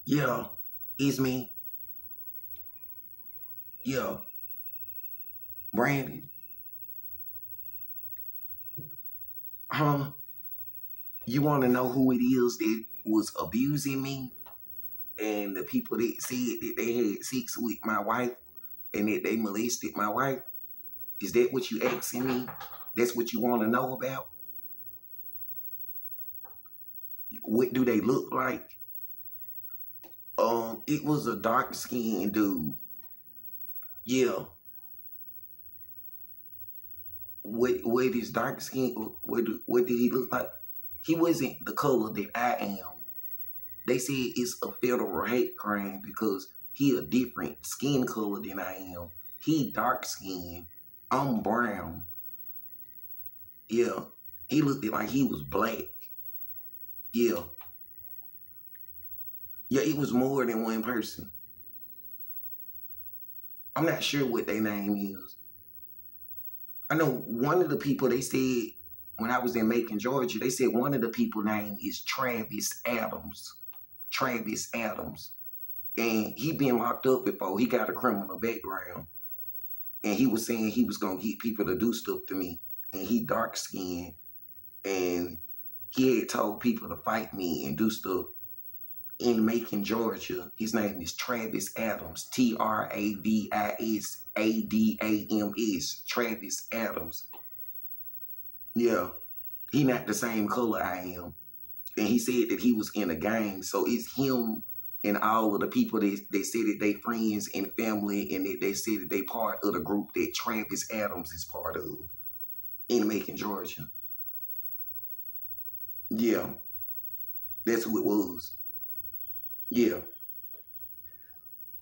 Yeah, it's me. Yeah, Brandon. Huh? You want to know who it is that was abusing me? And the people that said that they had sex with my wife and that they molested my wife? Is that what you asking me? That's what you want to know about? What do they look like? It was a dark-skinned dude. Yeah. What is dark skin? What did he look like? He wasn't the color that I am. They said it's a federal hate crime because he a different skin color than I am. He dark skinned. I'm brown. Yeah. He looked like he was black. Yeah. Yeah, it was more than one person. I'm not sure what their name is. I know one of the people they said when I was in Macon, Georgia, they said one of the people name is Travis Adams. Travis Adams. And he been locked up before. He got a criminal background. And he was saying he was going to get people to do stuff to me. And he dark skinned. And he had told people to fight me and do stuff in Macon, Georgia. His name is Travis Adams. TravisAdams. Travis Adams. Yeah. He not the same color I am. And he said that he was in a gang. So it's him and all of the people that said that they friends and family and that they said that they part of the group that Travis Adams is part of in Macon, Georgia. Yeah, that's who it was. Yeah.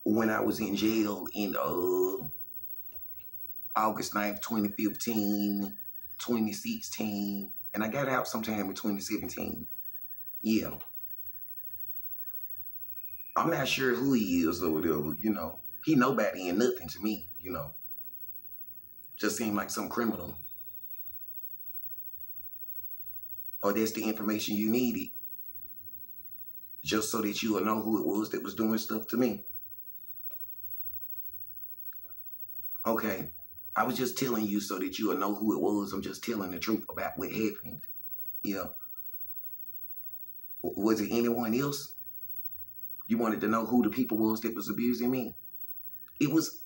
When I was in jail in August 9th, 2015, 2016, and I got out sometime in 2017. Yeah. I'm not sure who he is or whatever, you know. He nobody and nothing to me, you know. Just seemed like some criminal. Or that's the information you needed. Just so that you will know who it was that was doing stuff to me. Okay. I was just telling you so that you will know who it was. I'm just telling the truth about what happened. Yeah. Was it anyone else? You wanted to know who the people was that was abusing me? It was,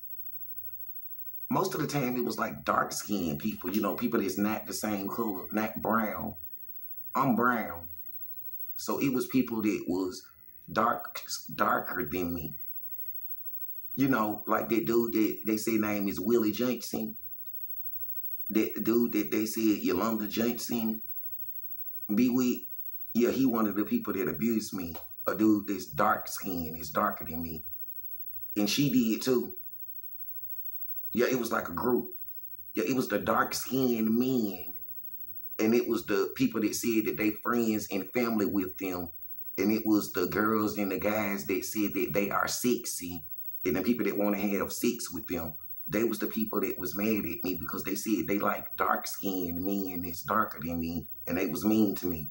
most of the time, it was like dark-skinned people. You know, people that's not the same color, not brown. I'm brown. So it was people that was darker than me. You know, like that dude that they say name is Willie Johnson. That dude that they said Yolanda Johnson be with. Yeah, he one of the people that abused me. A dude that's dark skinned, is darker than me. And she did too. Yeah, it was like a group. Yeah, it was the dark skinned men. And it was the people that said that they friends and family with them. And it was the girls and the guys that said that they are sexy. And the people that want to have sex with them. They was the people that was mad at me because they said they like dark-skinned men that's darker than me. And they was mean to me.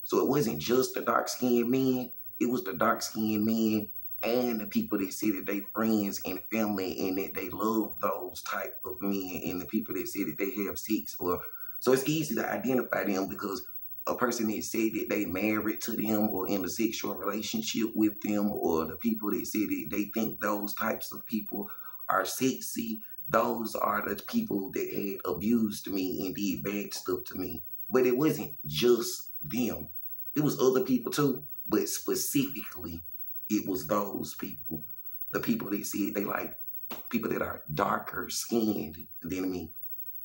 So it wasn't just the dark-skinned men. It was the dark-skinned men and the people that said that they friends and family and that they love those type of men and the people that said that they have sex. So it's easy to identify them because a person that said that they married to them or in a sexual relationship with them, or the people that said that they think those types of people are sexy, those are the people that had abused me and did bad stuff to me. But it wasn't just them. It was other people too, but specifically, it was those people. The people that said they like people that are darker skinned than me.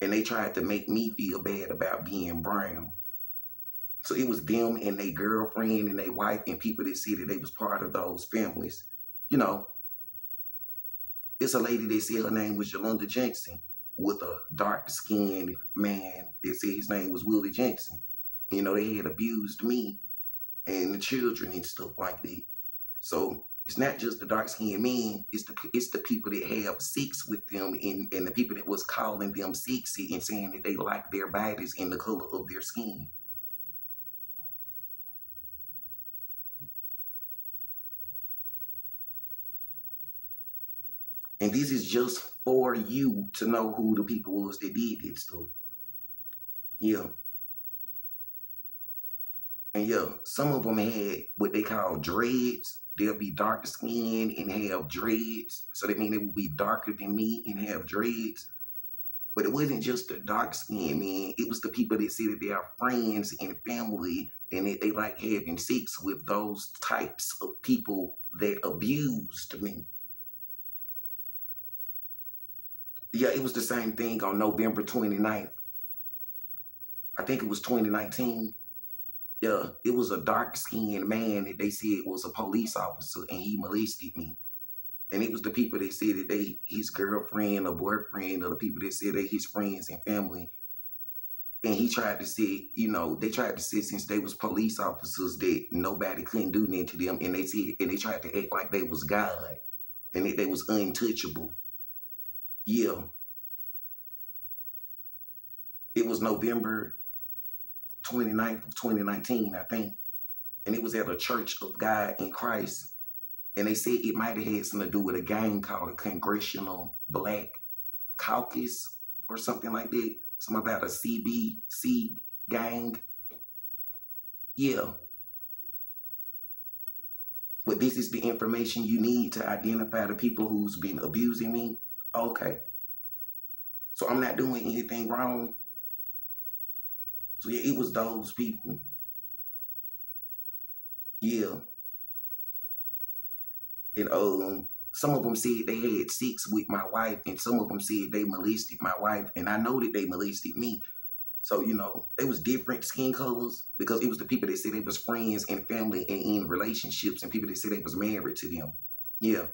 And they tried to make me feel bad about being brown. So it was them and their girlfriend and their wife and people that said that they was part of those families. You know, it's a lady that said her name was Yolanda Johnson with a dark-skinned man that said his name was Willie Johnson. You know, they had abused me and the children and stuff like that. So it's not just the dark-skinned men, it's the people that have sex with them and the people that was calling them sexy and saying that they like their bodies and the color of their skin. And this is just for you to know who the people was that did this stuff. Yeah. And yeah, some of them had what they call dreads. They'll be darker skinned and have dreads. So that means they would be darker than me and have dreads. But it wasn't just the dark skin, man. It was the people that said that they are friends and family and that they like having sex with those types of people that abused me. Yeah, it was the same thing on November 29th. I think it was 2019. Yeah, it was a dark-skinned man that they said was a police officer, and he molested me. And it was the people that said that they his girlfriend or boyfriend, or the people that said they his friends and family. And he tried to say, you know, they tried to say since they was police officers that nobody couldn't do nothing to them, and they said, and they tried to act like they was God and that they was untouchable. Yeah, it was November 29th of 2019, I think. And it was at a Church of God in Christ. And they said it might have had something to do with a gang called the Congressional Black Caucus or something like that. Something about a CBC gang. Yeah. But this is the information you need to identify the people who's been abusing me. Okay. So I'm not doing anything wrong. So yeah, it was those people. Yeah. And some of them said they had sex with my wife, and some of them said they molested my wife, and I know that they molested me. So, you know, they was different skin colors because it was the people that said they was friends and family and in relationships, and people that said they was married to them. Yeah.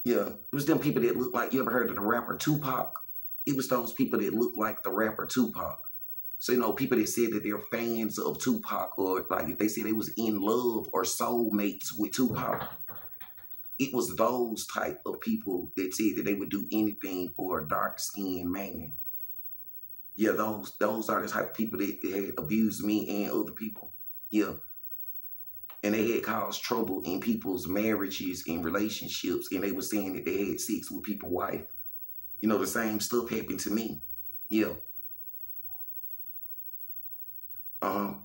Yeah. It was them people that looked like, you ever heard of the rapper Tupac? It was those people that looked like the rapper Tupac. So, you know, people that said that they're fans of Tupac, or like if they said they was in love or soulmates with Tupac, it was those type of people that said that they would do anything for a dark-skinned man. Yeah, those are the type of people that had abused me and other people. Yeah. And they had caused trouble in people's marriages and relationships, and they were saying that they had sex with people's wife. You know, the same stuff happened to me. Yeah. Um,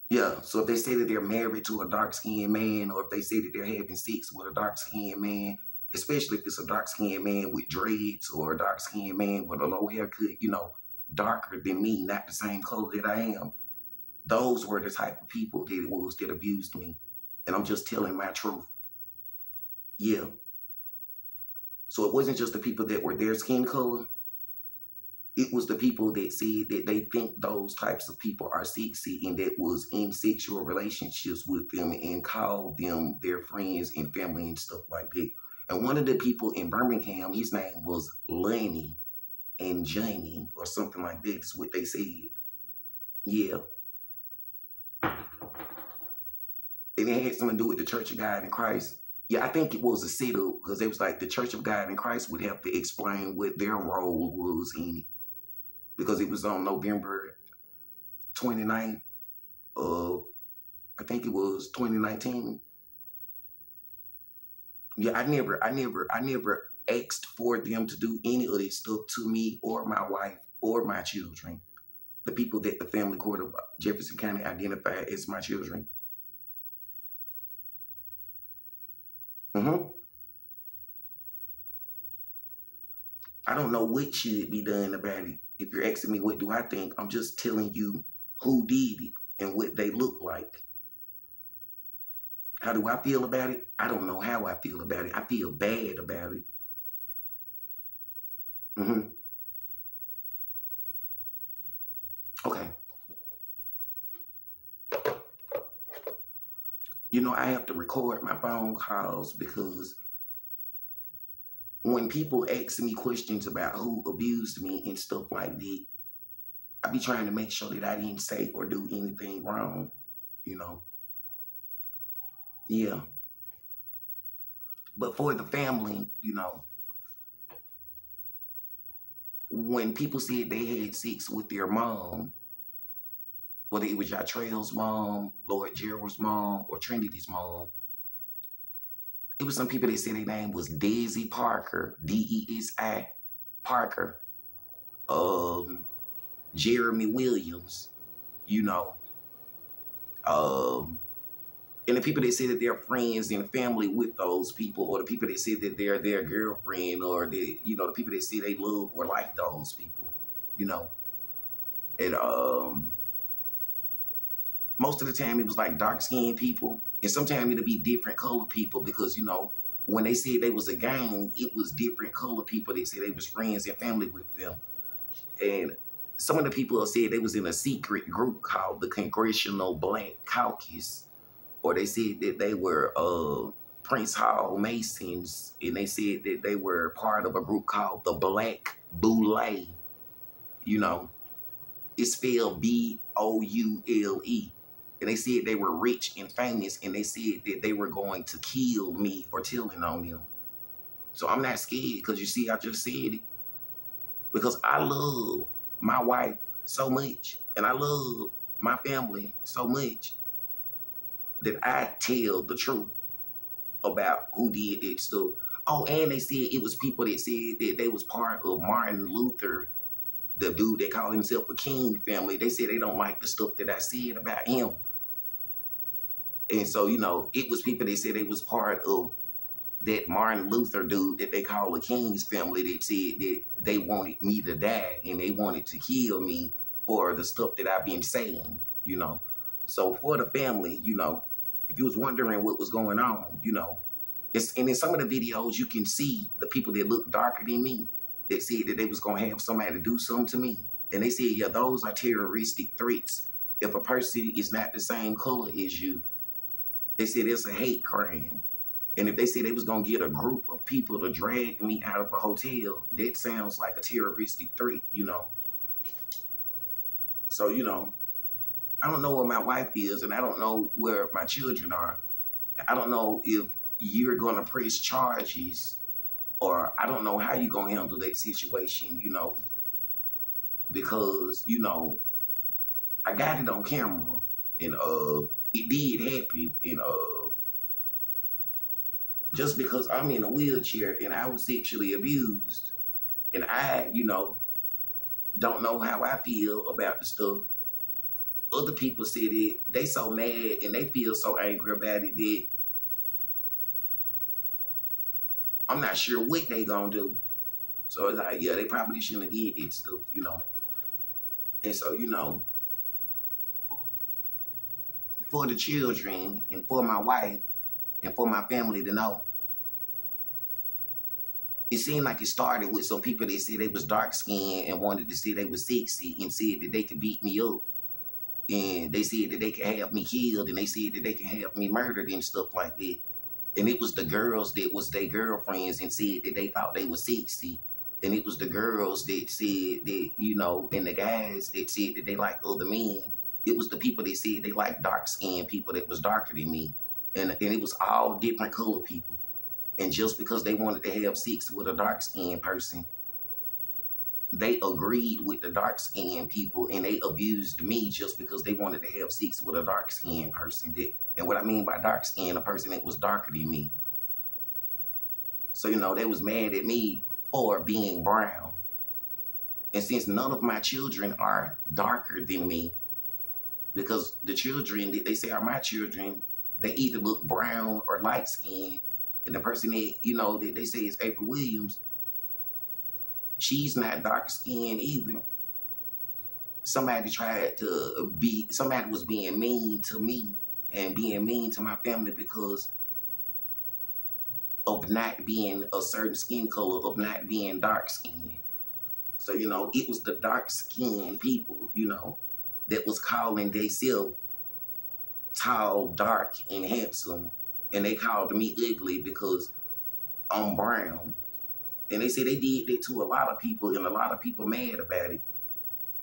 yeah. So if they say that they're married to a dark-skinned man, or if they say that they're having sex with a dark-skinned man, especially if it's a dark-skinned man with dreads or a dark-skinned man with a low haircut, you know, darker than me, not the same color that I am. Those were the type of people that it was that abused me. And I'm just telling my truth. Yeah. So it wasn't just the people that were their skin color. It was the people that said that they think those types of people are sexy and that was in sexual relationships with them and called them their friends and family and stuff like that. And one of the people in Birmingham, his name was Lenny and Johnny or something like that. That's what they said. Yeah. And it had something to do with the Church of God in Christ. Yeah, I think it was a setup because it was like the Church of God in Christ would have to explain what their role was in it. Because it was on November 29th of, I think it was 2019. Yeah, I never asked for them to do any of this stuff to me or my wife or my children. The people that the family court of Jefferson County identified as my children. Mm-hmm. I don't know what should be done about it. If you're asking me what do I think, I'm just telling you who did it and what they look like. How do I feel about it? I don't know how I feel about it. I feel bad about it. Mm-hmm. Okay. You know, I have to record my phone calls because when people ask me questions about who abused me and stuff like that, I be trying to make sure that I didn't say or do anything wrong, you know. Yeah. But for the family, you know, when people said they had sex with their mom, whether it was Yatrell's mom, Lord Gerald's mom, or Trinity's mom, It was some people that said their name was Desi Parker, Desi Parker, Jeremy Williams, you know, and the people that say that they're friends and family with those people, or the people that say that they're their girlfriend, or the people that say they love or like those people, you know. And most of the time it was like dark-skinned people, and sometimes it'll be different color people, because when they said they was a gang, it was different color people that said they was friends and family with them. And some of the people said they was in a secret group called the Congressional Black Caucus, or they said that they were Prince Hall Masons, and they said that they were part of a group called the Black Boule. It's spelled Boule. And they said they were rich and famous, and they said that they were going to kill me for telling on them. So I'm not scared, because you see, I just said it. Because I love my wife so much, and I love my family so much, that I tell the truth about who did that stuff. Oh, and they said it was people that said that they was part of Martin Luther, the dude that called himself a King family. They said they don't like the stuff that I said about him. And so, it was people that said they was part of that Martin Luther dude that they call a King's family, that said that they wanted me to die and they wanted to kill me for the stuff that I've been saying, So for the family, if you was wondering what was going on, and in some of the videos you can see the people that look darker than me that said that they was going to have somebody to do something to me. And they said, yeah, those are terroristic threats. If a person is not the same color as you, they said it's a hate crime. And if they said they was going to get a group of people to drag me out of a hotel, that sounds like a terroristic threat, So, I don't know where my wife is, and I don't know where my children are. I don't know if you're going to press charges, or I don't know how you're going to handle that situation, because, I got it on camera, and it did happen, and just because I'm in a wheelchair and I was sexually abused, and I, don't know how I feel about the stuff. Other people said it, they so mad and they feel so angry about it that I'm not sure what they gonna do. So it's like, yeah, they probably shouldn't have did it stuff, And so, for the children and for my wife and for my family to know, it seemed like it started with some people that said they was dark-skinned and wanted to say they was sexy and said that they could beat me up. And they said that they could have me killed, and they said that they could have me murdered and stuff like that. And it was the girls that was their girlfriends and said that they thought they were sexy. And it was the girls that said that, and the guys that said that they like other men. It was the people that said they like dark-skinned people that was darker than me. And it was all different color people. And just because they wanted to have sex with a dark-skinned person, they agreed with the dark-skinned people, and they abused me just because they wanted to have sex with a dark-skinned person. And what I mean by dark-skinned, a person that was darker than me. So, they was mad at me for being brown. And since none of my children are darker than me, because the children that they say are my children, they either look brown or light-skinned. And the person that, that they say is April Williams, she's not dark-skinned either. Somebody was being mean to me and being mean to my family because of not being a certain skin color, of not being dark-skinned. So, it was the dark-skinned people, that was calling themselves tall, dark, and handsome. And they called me ugly because I'm brown. And they said they did that to a lot of people, and a lot of people mad about it.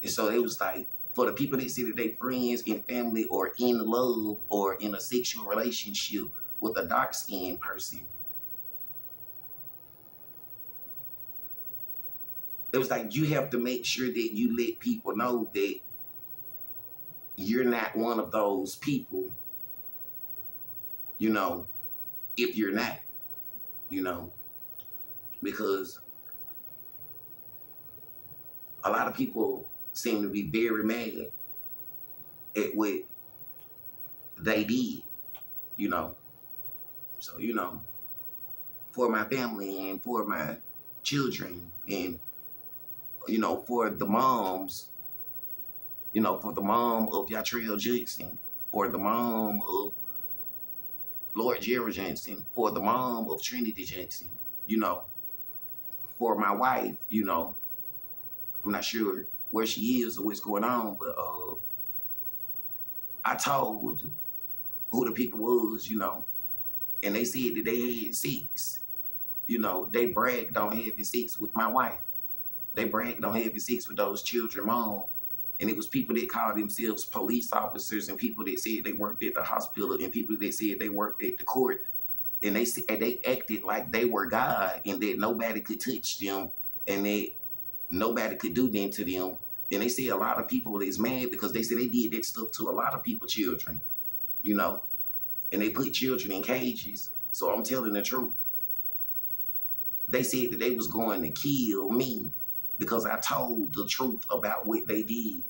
And so it was like, for the people that say that they friends and family or in love or in a sexual relationship with a dark-skinned person, it was like, you have to make sure that you let people know that you're not one of those people, if you're not. you know, because a lot of people seem to be very mad at what they did, you know. So, you know, for my family and for my children and, you know, for the moms, you know, for the mom of Yatrell Jackson, for the mom of Lord Jerry Jackson, for the mom of Trinity Jackson, you know, for my wife, you know, I'm not sure where she is or what's going on, but I told who the people was, you know, and they said that they had sex. You know, they bragged on having sex with my wife. They bragged on having sex with those children, mom. And it was people that called themselves police officers and people that said they worked at the hospital and people that said they worked at the court. And they acted like they were God and that nobody could touch them and that nobody could do nothing to them. And they say a lot of people is mad because they said they did that stuff to a lot of people, children, you know, and they put children in cages. So I'm telling the truth. They said that they was going to kill me because I told the truth about what they did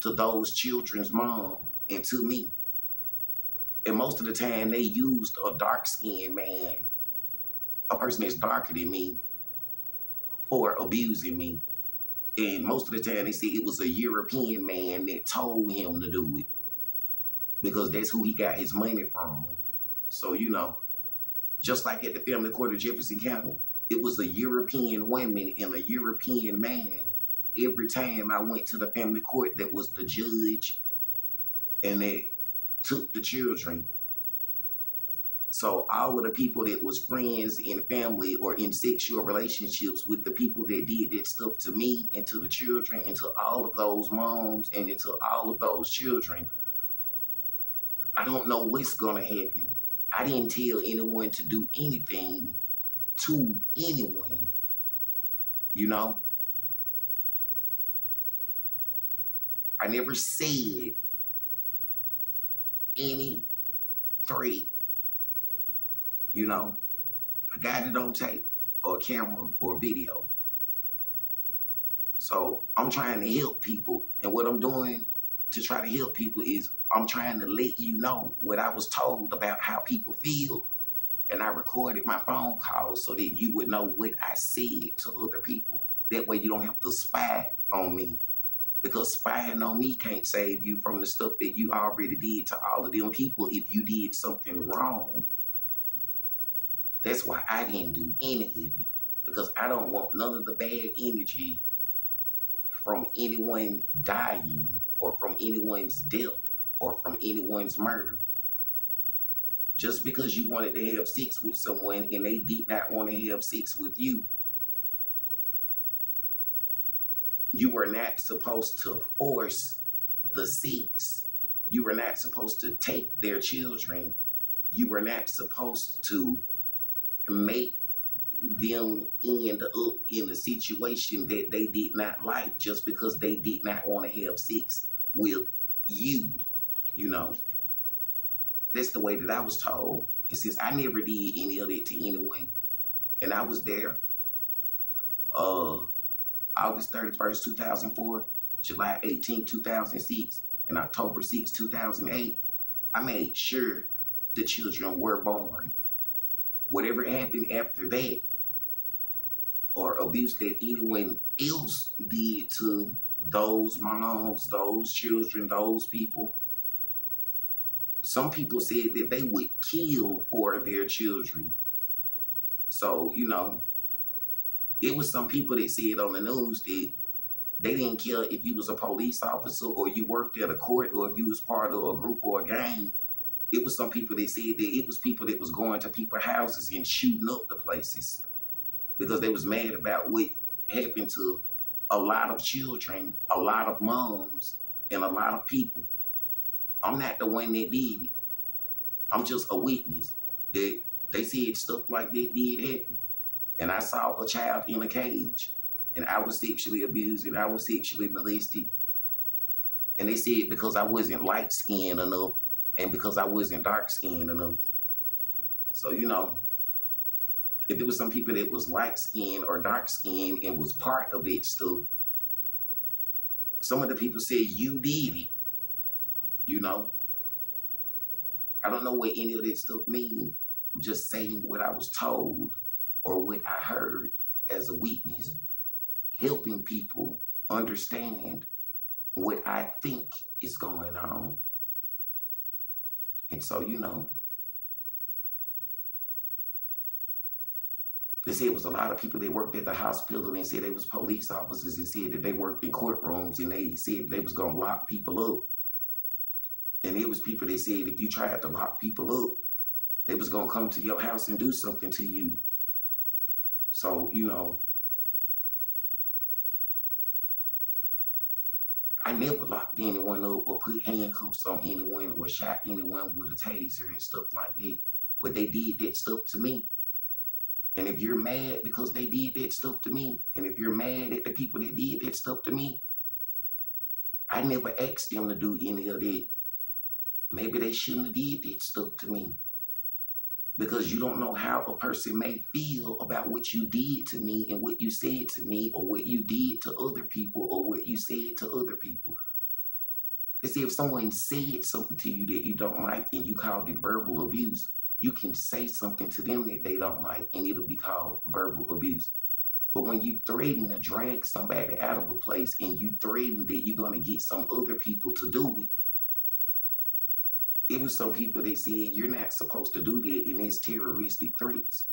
to those children's mom and to me. And most of the time they used a dark-skinned man, a person that's darker than me, for abusing me. And most of the time they said it was a European man that told him to do it because that's who he got his money from. So, you know, just like at the family court of Jefferson County, it was a European woman and a European man. Every time I went to the family court, that was the judge and they took the children. So all of the people that was friends in family or in sexual relationships with the people that did that stuff to me and to the children and to all of those moms and to all of those children, I don't know what's going to happen. I didn't tell anyone to do anything to anyone, you know. I never said any threat, you know. I got it on tape or camera or video. So I'm trying to help people. And what I'm doing to try to help people is I'm trying to let you know what I was told about how people feel. And I recorded my phone calls so that you would know what I said to other people. That way you don't have to spy on me. Because spying on me can't save you from the stuff that you already did to all of them people if you did something wrong. That's why I didn't do any of it. Because I don't want none of the bad energy from anyone dying or from anyone's death or from anyone's murder. Just because you wanted to have sex with someone and they did not want to have sex with you, you were not supposed to force the sex. You were not supposed to take their children. You were not supposed to make them end up in a situation that they did not like just because they did not want to have sex with you, you know. That's the way that I was told. It says I never did any of that to anyone. And I was there August 31st, 2004, July 18th, 2006, and October 6th, 2008. I made sure the children were born. Whatever happened after that, or abuse that anyone else did to those moms, those children, those people, some people said that they would kill for their children. So, you know, it was some people that said on the news that they didn't care if you was a police officer or you worked at a court or if you was part of a group or a gang. It was some people that said that it was people that was going to people's houses and shooting up the places because they was mad about what happened to a lot of children, a lot of moms, and a lot of people. I'm not the one that did it. I'm just a witness that they said stuff like that did happen. And I saw a child in a cage, and I was sexually abused, and I was sexually molested. And they said because I wasn't light-skinned enough, and because I wasn't dark-skinned enough. So, you know, If there was some people that was light skinned or dark skinned and was part of that stuff, some of the people said you did it. You know, I don't know what any of that stuff means. I'm just saying what I was told or what I heard as a witness, helping people understand what I think is going on. And so, you know, they said it was a lot of people that worked at the hospital and said they was police officers and said that they worked in courtrooms and they said they was going to lock people up. And it was people that said if you tried to lock people up, they was going to come to your house and do something to you. So, you know, I never locked anyone up or put handcuffs on anyone or shot anyone with a taser and stuff like that. But they did that stuff to me. And if you're mad because they did that stuff to me, and if you're mad at the people that did that stuff to me, I never asked them to do any of that. Maybe they shouldn't have did that stuff to me. Because you don't know how a person may feel about what you did to me and what you said to me or what you did to other people or what you said to other people. They say if someone said something to you that you don't like and you called it verbal abuse, you can say something to them that they don't like and it'll be called verbal abuse. But when you threaten to drag somebody out of a place and you threaten that you're going to get some other people to do it, it was some people that said you're not supposed to do that and it's terroristic threats.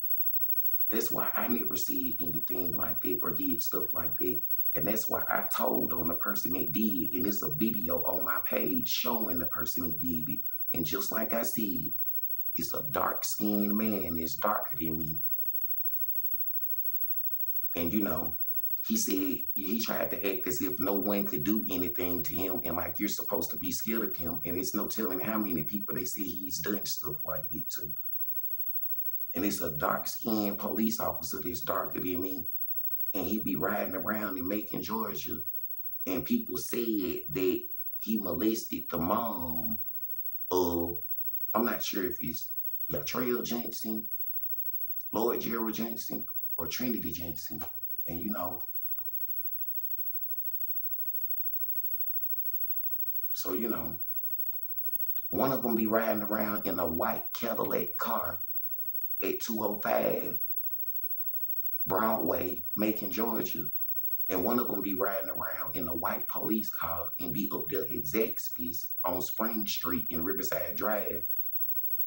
That's why I never said anything like that or did stuff like that. And that's why I told on the person that did, and it's a video on my page showing the person that did it. And just like I said, it's a dark-skinned man that's darker than me. And, you know, he said he tried to act as if no one could do anything to him and like you're supposed to be scared of him. And it's no telling how many people they say he's done stuff like that to. And it's a dark-skinned police officer that's darker than me. And he be riding around in Macon, Georgia. And people said that he molested the mom of, I'm not sure if it's Yatrell Jensen, Lloyd Gerald Jensen, or Trinity Jensen. And, you know, so, you know, one of them be riding around in a white Cadillac car at 205 Broadway, Macon, Georgia. And one of them be riding around in a white police car and be up there at Zaxby's on Spring Street in Riverside Drive.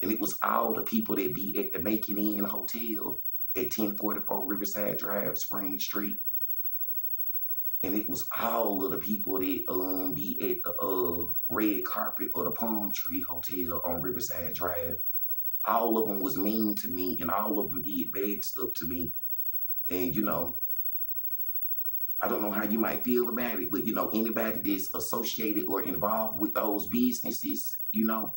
And it was all the people that be at the Macon Inn Hotel at 1044 Riverside Drive, Spring Street. And it was all of the people that be at the Red Carpet or the Palm Tree Hotel on Riverside Drive. All of them was mean to me and all of them did bad stuff to me. And, you know, I don't know how you might feel about it, but, you know, anybody that's associated or involved with those businesses, you know,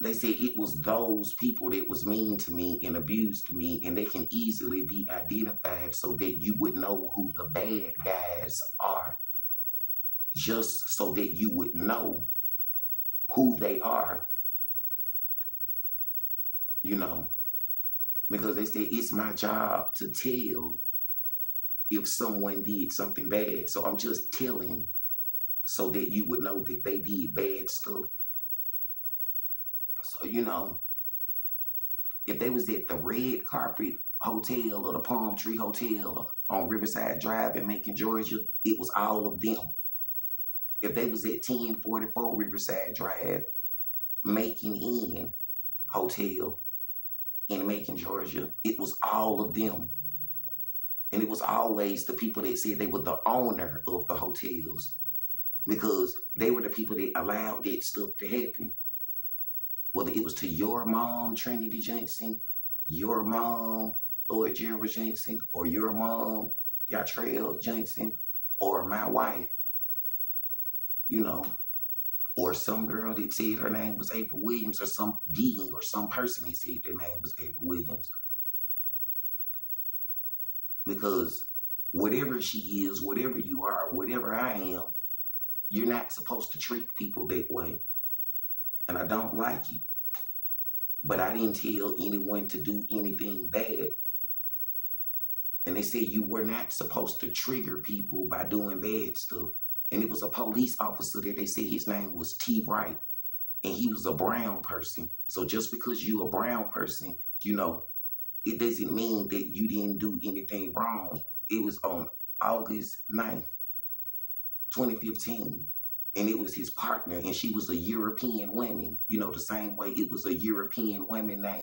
they say it was those people that was mean to me and abused me, and they can easily be identified so that you would know who the bad guys are, just so that you would know who they are, you know, because they say it's my job to tell if someone did something bad. So I'm just telling so that you would know that they did bad stuff. So, you know, if they was at the Red Carpet Hotel or the Palm Tree Hotel on Riverside Drive in Macon, Georgia, it was all of them. If they was at 1044 Riverside Drive, Macon Inn Hotel in Macon, Georgia, it was all of them. And it was always the people that said they were the owner of the hotels because they were the people that allowed that stuff to happen. Whether it was to your mom, Trinity Jensen, your mom, Lloyd Gerald Jensen, or your mom, Yatrell Jensen, or my wife, you know, or some girl that said her name was April Williams, or some being or some person that said their name was April Williams. Because whatever she is, whatever you are, whatever I am, you're not supposed to treat people that way. And I don't like it. But I didn't tell anyone to do anything bad. And they said you were not supposed to trigger people by doing bad stuff. And it was a police officer that they said his name was T. Wright. And he was a brown person. So just because you're a brown person, you know, it doesn't mean that you didn't do anything wrong. It was on August 9th, 2015. And it was his partner, and she was a European woman, you know, the same way it was a European woman named